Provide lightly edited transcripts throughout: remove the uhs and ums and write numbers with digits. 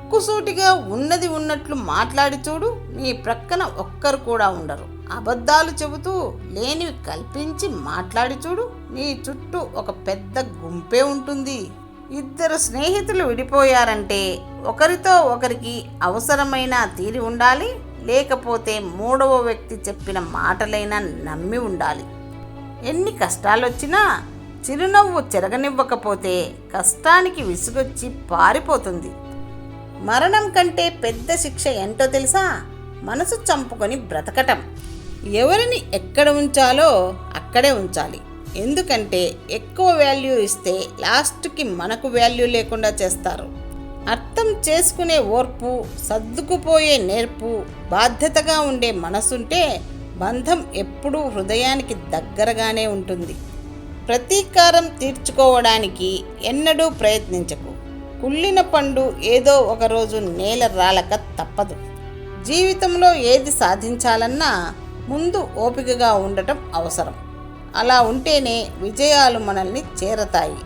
ముక్కుసూటిగా ఉన్నది ఉన్నట్లు మాట్లాడి చూడు, నీ ప్రక్కన ఒక్కరు కూడా ఉండరు. అబద్ధాలు చెబుతూ లేనివి కల్పించి మాట్లాడి చూడు, నీ చుట్టూ ఒక పెద్ద గుంపే ఉంటుంది. ఇద్దరు స్నేహితులు విడిపోయారంటే ఒకరితో ఒకరికి అవసరమైన తీరి ఉండాలి, లేకపోతే మూడవ వ్యక్తి చెప్పిన మాటలైనా నమ్మి ఉండాలి. ఎన్ని కష్టాలొచ్చినా చిరునవ్వు చెరగనివ్వకపోతే కష్టానికి విసుగొచ్చి పారిపోతుంది. మరణం కంటే పెద్ద శిక్ష ఏంటో తెలుసా? మనసు చంపుకొని బ్రతకటం. ఎవరిని ఎక్కడ ఉంచాలో అక్కడే ఉంచాలి. ఎందుకంటే ఎక్కువ వాల్యూ ఇస్తే లాస్ట్కి మనకు వాల్యూ లేకుండా చేస్తారు. అర్థం చేసుకునే ఓర్పు, సర్దుకుపోయే నేర్పు, బాధ్యతగా ఉండే మనసుంటే బంధం ఎప్పుడూ హృదయానికి దగ్గరగానే ఉంటుంది. ప్రతీకారం తీర్చుకోవడానికి ఎన్నడూ ప్రయత్నించకు. కుళ్ళిన పండు ఏదో ఒకరోజు నేల రాలక తప్పదు. జీవితంలో ఏది సాధించాలన్నా ముందు ఓపికగా ఉండటం అవసరం. అలా ఉంటేనే విజయాలు మనల్ని చేరతాయి.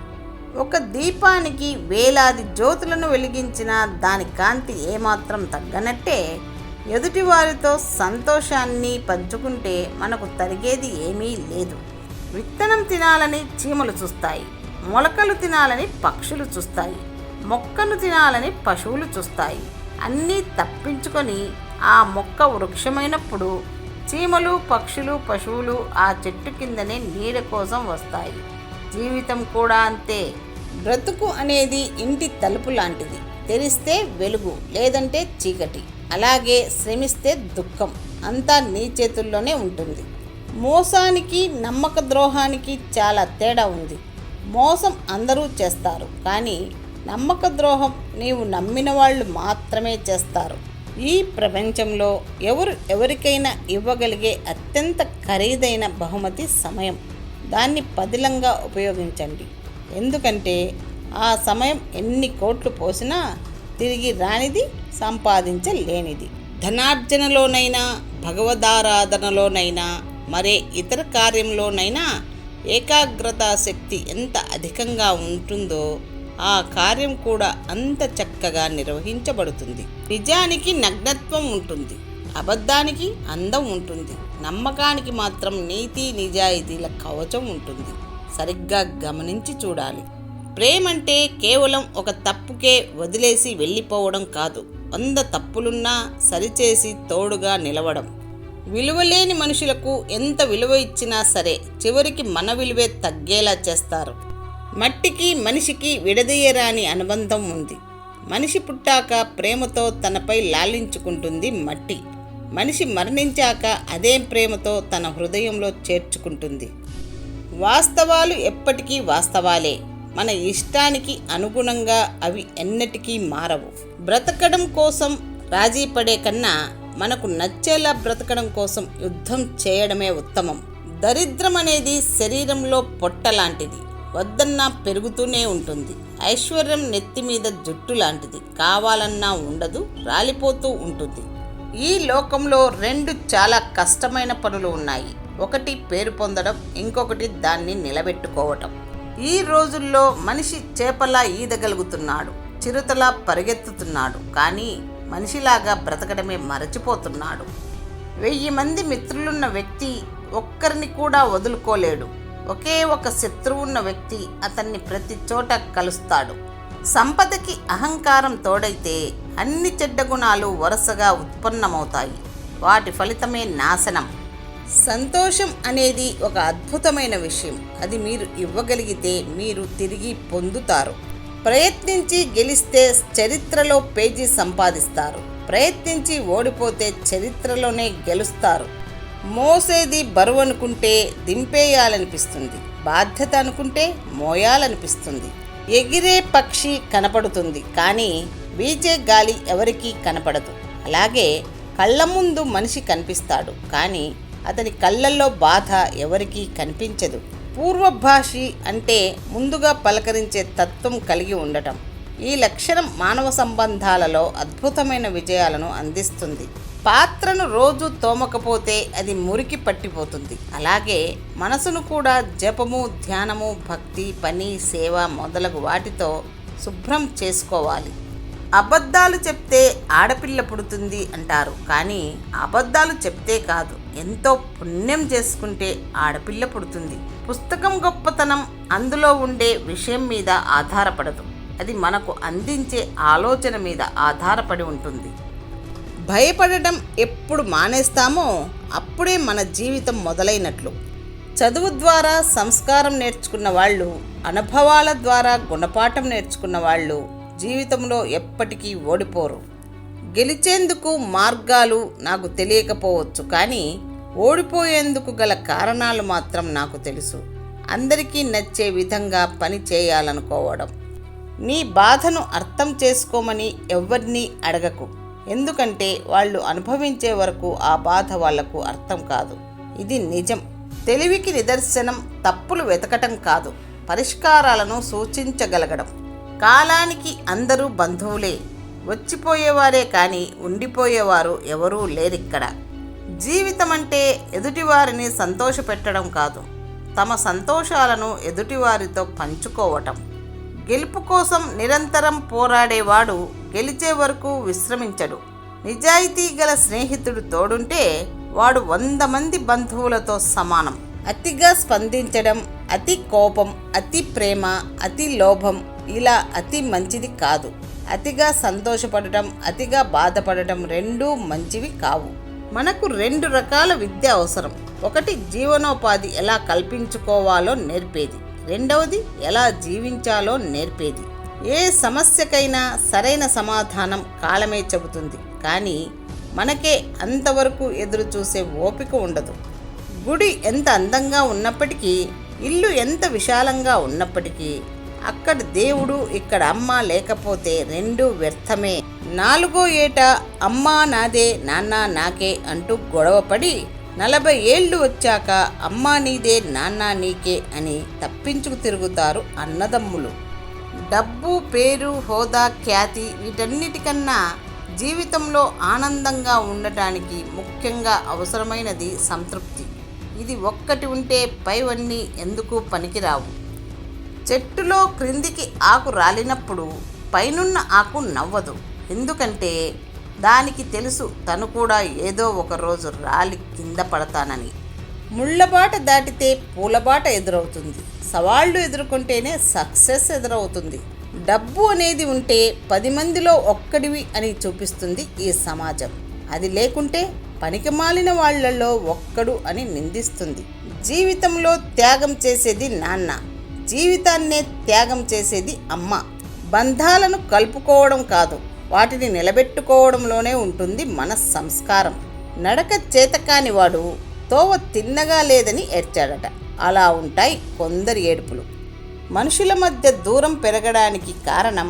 ఒక దీపానికి వేలాది జ్యోతులను వెలిగించిన దాని కాంతి ఏమాత్రం తగ్గనట్టే ఎదుటివారితో సంతోషాన్ని పంచుకుంటే మనకు తరిగేది ఏమీ లేదు. విత్తనం తినాలని చీమలు చూస్తాయి, మొలకలు తినాలని పక్షులు చూస్తాయి, మొక్కను తినాలని పశువులు చూస్తాయి. అన్నీ తప్పించుకొని ఆ మొక్క వృక్షమైనప్పుడు చీమలు, పక్షులు, పశువులు ఆ చెట్టు కిందనే నీడ కోసం వస్తాయి. జీవితం కూడా అంతే. బ్రతుకు అనేది ఇంటి తలుపు లాంటిది. తెరిస్తే వెలుగు, లేదంటే చీకటి. అలాగే శ్రమిస్తే దుఃఖం. అంతా నీ చేతుల్లోనే ఉంటుంది. మోసానికి, నమ్మక ద్రోహానికి చాలా తేడా ఉంది. మోసం అందరూ చేస్తారు, కానీ నమ్మక ద్రోహం నీవు నమ్మిన వాళ్ళు మాత్రమే చేస్తారు. ఈ ప్రపంచంలో ఎవరికైనా ఇవ్వగలిగే అత్యంత ఖరీదైన బహుమతి సమయం. దాన్ని పదిలంగా ఉపయోగించండి. ఎందుకంటే ఆ సమయం ఎన్ని కోట్లు పోసినా తిరిగి రానిది, సంపాదించలేనిది. ధనార్జనలోనైనా, భగవదారాధనలోనైనా, మరే ఇతర కార్యంలోనైనా ఏకాగ్రతా శక్తి ఎంత అధికంగా ఉంటుందో ఆ కార్యం కూడా అంత చక్కగా నిర్వహించబడుతుంది. నిజానికి నగ్నత్వం ఉంటుంది, అబద్ధానికి అందం ఉంటుంది, నమ్మకానికి మాత్రం నీతి నిజాయితీల కవచం ఉంటుంది. సరిగ్గా గమనించి చూడాలి. ప్రేమంటే కేవలం ఒక తప్పుకే వదిలేసి వెళ్ళిపోవడం కాదు. 100 తప్పులున్నా సరిచేసి తోడుగా నిలవడం. విలువలేని మనుషులకు ఎంత విలువ ఇచ్చినా సరే చివరికి మన విలువే తగ్గేలా చేస్తారు. మట్టికి మనిషికి విడదీయరాని అనుబంధం ఉంది. మనిషి పుట్టాక ప్రేమతో తనపై లాలించుకుంటుంది మట్టి. మనిషి మరణించాక అదే ప్రేమతో తన హృదయంలో చేర్చుకుంటుంది. వాస్తవాలు ఎప్పటికీ వాస్తవాలే. మన ఇష్టానికి అనుగుణంగా అవి ఎన్నటికీ మారవు. బ్రతకడం కోసం రాజీ పడే కన్నా మనకు నచ్చేలా బ్రతకడం కోసం యుద్ధం చేయడమే ఉత్తమం. దరిద్రం అనేది శరీరంలో పొట్ట లాంటిది. వద్దన్నా పెరుగుతూనే ఉంటుంది. ఐశ్వర్యం నెత్తి మీద జుట్టు లాంటిది. కావాలన్నా ఉండదు, రాలిపోతూ ఉంటుంది. ఈ లోకంలో 2 చాలా కష్టమైన పనులు ఉన్నాయి. ఒకటి పేరు పొందడం, ఇంకొకటి దాన్ని నిలబెట్టుకోవటం. ఈ రోజుల్లో మనిషి చేపలా ఈదగలుగుతున్నాడు, చిరుతలా పరిగెత్తుతున్నాడు, కానీ మనిషిలాగా బ్రతకడమే మరచిపోతున్నాడు. 1000 మంది మిత్రులున్న వ్యక్తి ఒక్కరిని కూడా వదులుకోలేడు. ఒకే ఒక శత్రువున్న వ్యక్తి అతన్ని ప్రతి చోట కలుస్తాడు. సంపదకి అహంకారం తోడైతే అన్ని చెడ్డ గుణాలు వరుసగా ఉత్పన్నమవుతాయి. వాటి ఫలితమే నాశనం. సంతోషం అనేది ఒక అద్భుతమైన విషయం. అది మీరు ఇవ్వగలిగితే మీరు తిరిగి పొందుతారు. ప్రయత్నించి గెలిస్తే చరిత్రలో పేజీ సంపాదిస్తారు. ప్రయత్నించి ఓడిపోతే చరిత్రలోనే గెలుస్తారు. మోసేది బరువు అనుకుంటే దింపేయాలనిపిస్తుంది. బాధ్యత అనుకుంటే మోయాలనిపిస్తుంది. ఎగిరే పక్షి కనపడుతుంది, కానీ వీచే గాలి ఎవరికీ కనపడదు. అలాగే కళ్ళ ముందు మనిషి కనిపిస్తాడు, కానీ అతని కళ్ళల్లో బాధ ఎవరికీ కనిపించదు. పూర్వభాషి అంటే ముందుగా పలకరించే తత్వం కలిగి ఉండటం. ఈ లక్షణం మానవ సంబంధాలలో అద్భుతమైన విజయాలను అందిస్తుంది. పాత్రను రోజు తోమకపోతే అది మురికి పట్టిపోతుంది. అలాగే మనసును కూడా జపము, ధ్యానము, భక్తి, పని, సేవ మొదలగు వాటితో శుభ్రం చేసుకోవాలి. అబద్ధాలు చెప్తే ఆడపిల్ల పుడుతుంది అంటారు, కానీ అబద్ధాలు చెప్తే కాదు, ఎంతో పుణ్యం చేసుకుంటే ఆడపిల్ల పుడుతుంది. పుస్తకం గొప్పతనం అందులో ఉండే విషయం మీద ఆధారపడదు, అది మనకు అందించే ఆలోచన మీద ఆధారపడి ఉంటుంది. భయపడటం ఎప్పుడు మానేస్తామో అప్పుడే మన జీవితం మొదలైనట్లు. చదువు ద్వారా సంస్కారం నేర్చుకున్న వాళ్ళు, అనుభవాల ద్వారా గుణపాఠం నేర్చుకున్న వాళ్ళు జీవితంలో ఎప్పటికీ ఓడిపోరు. గెలిచేందుకు మార్గాలు నాకు తెలియకపోవచ్చు, కానీ ఓడిపోయేందుకు గల కారణాలు మాత్రం నాకు తెలుసు. అందరికీ నచ్చే విధంగా పని చేయాలనుకోవడం. నీ బాధను అర్థం చేసుకోమని ఎవరినీ అడగకు, ఎందుకంటే వాళ్ళు అనుభవించే వరకు ఆ బాధ వాళ్లకు అర్థం కాదు. ఇది నిజం. తెలివికి నిదర్శనం తప్పులు వెతకటం కాదు, పరిష్కారాలను సూచించగలగడం. కాలానికి అందరూ బంధువులే, వచ్చిపోయేవారే కానీ ఉండిపోయేవారు ఎవరూ లేరిక్కడ. జీవితం అంటే ఎదుటివారిని సంతోషపెట్టడం కాదు, తమ సంతోషాలను ఎదుటివారితో పంచుకోవటం. గెలుపు కోసం నిరంతరం పోరాడేవాడు గెలిచే వరకు విశ్రమించడు. నిజాయితీ గల స్నేహితుడు తోడుంటే వాడు 100 మంది బంధువులతో సమానం. అతిగా స్పందించడం, అతి కోపం, అతి ప్రేమ, అతి లోభం, ఇలా అతి మంచిది కాదు. అతిగా సంతోషపడటం, అతిగా బాధపడటం రెండూ మంచివి కావు. మనకు 2 రకాల విద్య అవసరం. ఒకటి జీవనోపాధి ఎలా కల్పించుకోవాలో నేర్పేది, రెండవది ఎలా జీవించాలో నేర్పేది. ఏ సమస్యకైనా సరైన సమాధానం కాలమే చెబుతుంది, కానీ మనకే అంతవరకు ఎదురు చూసే ఓపిక ఉండదు. గుడి ఎంత అందంగా ఉన్నప్పటికీ, ఇల్లు ఎంత విశాలంగా ఉన్నప్పటికీ, అక్కడ దేవుడు ఇక్కడ అమ్మ లేకపోతే రెండూ వ్యర్థమే. 4వ ఏట అమ్మా నాదే నాన్న నాకే అంటూ గొడవపడి 40 ఏళ్ళు వచ్చాక అమ్మా నీదే నాన్న నీకే అని తప్పించుకు తిరుగుతారు అన్నదమ్ములు. డబ్బు, పేరు, హోదా, ఖ్యాతి వీటన్నిటికన్నా జీవితంలో ఆనందంగా ఉండటానికి ముఖ్యంగా అవసరమైనది సంతృప్తి. ఇది ఒక్కటి ఉంటే పైవన్నీ ఎందుకు పనికిరావు. చెట్టులో క్రిందికి ఆకు రాలినప్పుడు పైనున్న ఆకు నవ్వదు, ఎందుకంటే దానికి తెలుసు తను కూడా ఏదో ఒకరోజు రాలి కింద పడతానని. ముళ్ళబాట దాటితే పూలబాట ఎదురవుతుంది, సవాళ్లు ఎదుర్కొంటేనే సక్సెస్ ఎదురవుతుంది. డబ్బు అనేది ఉంటే 10 మందిలో ఒక్కడివి అని చూపిస్తుంది ఈ సమాజం. అది లేకుంటే పనికిమాలిన వాళ్లలో ఒక్కడు అని నిందిస్తుంది. జీవితంలో త్యాగం చేసేది నాన్న, జీవితాన్నే త్యాగం చేసేది అమ్మ. బంధాలను కలుపుకోవడం కాదు, వాటిని నిలబెట్టుకోవడంలోనే ఉంటుంది మన సంస్కారం. నడక చేతకాని వాడు తోవ తిన్నగా లేదని ఏడ్చాడట. అలా ఉంటాయి కొందరి ఏడుపులు. మనుషుల మధ్య దూరం పెరగడానికి కారణం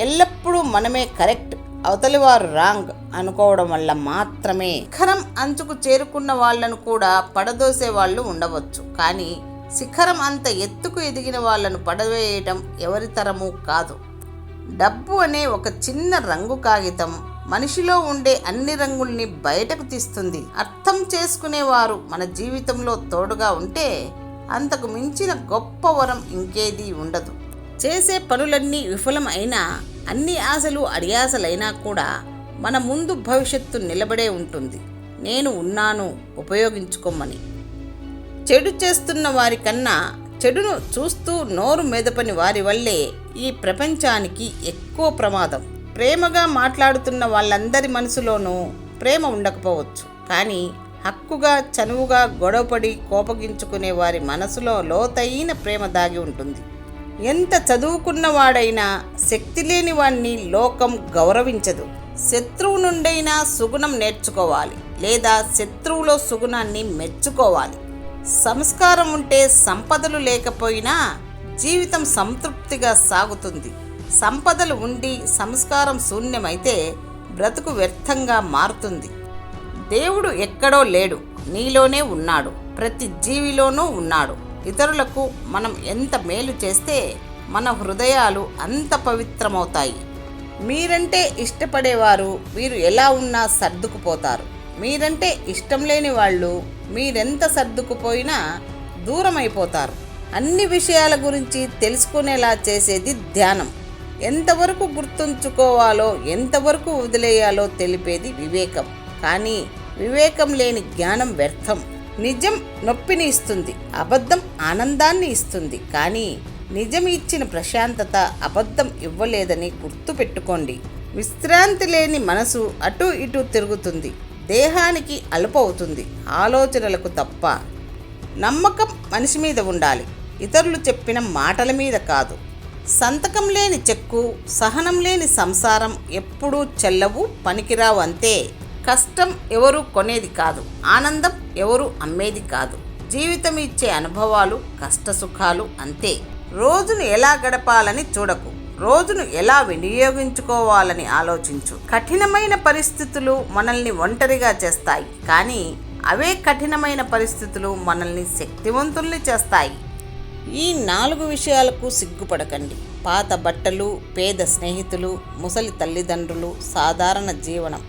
ఎల్లప్పుడూ మనమే కరెక్ట్, అవతలివారు రాంగ్ అనుకోవడం వల్ల మాత్రమే. శిఖరం అంచుకు చేరుకున్న వాళ్లను కూడా పడదోసే వాళ్ళు ఉండవచ్చు, కానీ శిఖరం అంత ఎత్తుకు ఎదిగిన వాళ్లను పడవేయటం ఎవరి తరమూ కాదు. డబ్బు అనే ఒక చిన్న రంగు కాగితం మనిషిలో ఉండే అన్ని రంగుల్ని బయటకు తీస్తుంది. అర్థం చేసుకునేవారు మన జీవితంలో తోడుగా ఉంటే అంతకు మించిన గొప్ప వరం ఇంకేదీ ఉండదు. చేసే పనులన్నీ విఫలం అయినా, అన్ని ఆశలు అడియాసలైనా కూడా మన ముందు భవిష్యత్తు నిలబడే ఉంటుంది. నేను ఉన్నాను, ఉపయోగించుకోమని. చెడు చేస్తున్న వారి కన్నా చెడును చూస్తూ నోరు మెదపని వారి వల్లే ఈ ప్రపంచానికి ఎక్కువ ప్రమాదం. ప్రేమగా మాట్లాడుతున్న వాళ్ళందరి మనసులోనూ ప్రేమ ఉండకపోవచ్చు, కానీ హక్కుగా చనువుగా గొడవపడి కోపగించుకునే వారి మనసులో లోతైన ప్రేమ దాగి ఉంటుంది. ఎంత చదువుకున్నవాడైనా శక్తి లేని వాణ్ణి లోకం గౌరవించదు. శత్రువు నుండైనా సుగుణం నేర్చుకోవాలి, లేదా శత్రువులో సుగుణాన్ని మెచ్చుకోవాలి. సంస్కారం ఉంటే సంపదలు లేకపోయినా జీవితం సంతృప్తిగా సాగుతుంది. సంపదలు ఉండి సంస్కారం శూన్యమైతే బ్రతుకు వ్యర్థంగా మారుతుంది. దేవుడు ఎక్కడో లేడు, నీలోనే ఉన్నాడు, ప్రతి జీవిలోనూ ఉన్నాడు. ఇతరులకు మనం ఎంత మేలు చేస్తే మన హృదయాలు అంత పవిత్రమవుతాయి. మీరంటే ఇష్టపడేవారు వీరు ఎలా ఉన్నా సర్దుకుపోతారు. మీరంటే ఇష్టం లేని వాళ్ళు మీరెంత సర్దుకుపోయినా దూరం అయిపోతారు. అన్ని విషయాల గురించి తెలుసుకునేలా చేసేది ధ్యానం. ఎంతవరకు గుర్తుంచుకోవాలో ఎంతవరకు వదిలేయాలో తెలిపేది వివేకం. కానీ వివేకం లేని జ్ఞానం వ్యర్థం. నిజం నొప్పిని ఇస్తుంది, అబద్ధం ఆనందాన్ని ఇస్తుంది. కానీ నిజం ఇచ్చిన ప్రశాంతత అబద్ధం ఇవ్వలేదని గుర్తుపెట్టుకోండి. విశ్రాంతి లేని మనసు అటు ఇటు తిరుగుతుంది, దేహానికి అలుపవుతుంది, ఆలోచనలకు తప్ప. నమ్మకం మనిషి మీద ఉండాలి, ఇతరులు చెప్పిన మాటల మీద కాదు. సంతకం లేని చెక్కు, సహనం లేని సంసారం ఎప్పుడూ చెల్లవు, పనికిరావు. అంతే. కష్టం ఎవరు కొనేది కాదు, ఆనందం ఎవరు అమ్మేది కాదు. జీవితం ఇచ్చే అనుభవాలు కష్టసుఖాలు అంతే. రోజును ఎలా గడపాలని చూడకు, రోజును ఎలా వినియోగించుకోవాలని ఆలోచించు. కఠినమైన పరిస్థితులు మనల్ని ఒంటరిగా చేస్తాయి, కానీ అవే కఠినమైన పరిస్థితులు మనల్ని శక్తివంతుల్ని చేస్తాయి. ఈ 4 విషయాలకు సిగ్గుపడకండి. పాత బట్టలు, పేద స్నేహితులు, ముసలి తల్లిదండ్రులు, సాధారణ జీవనం.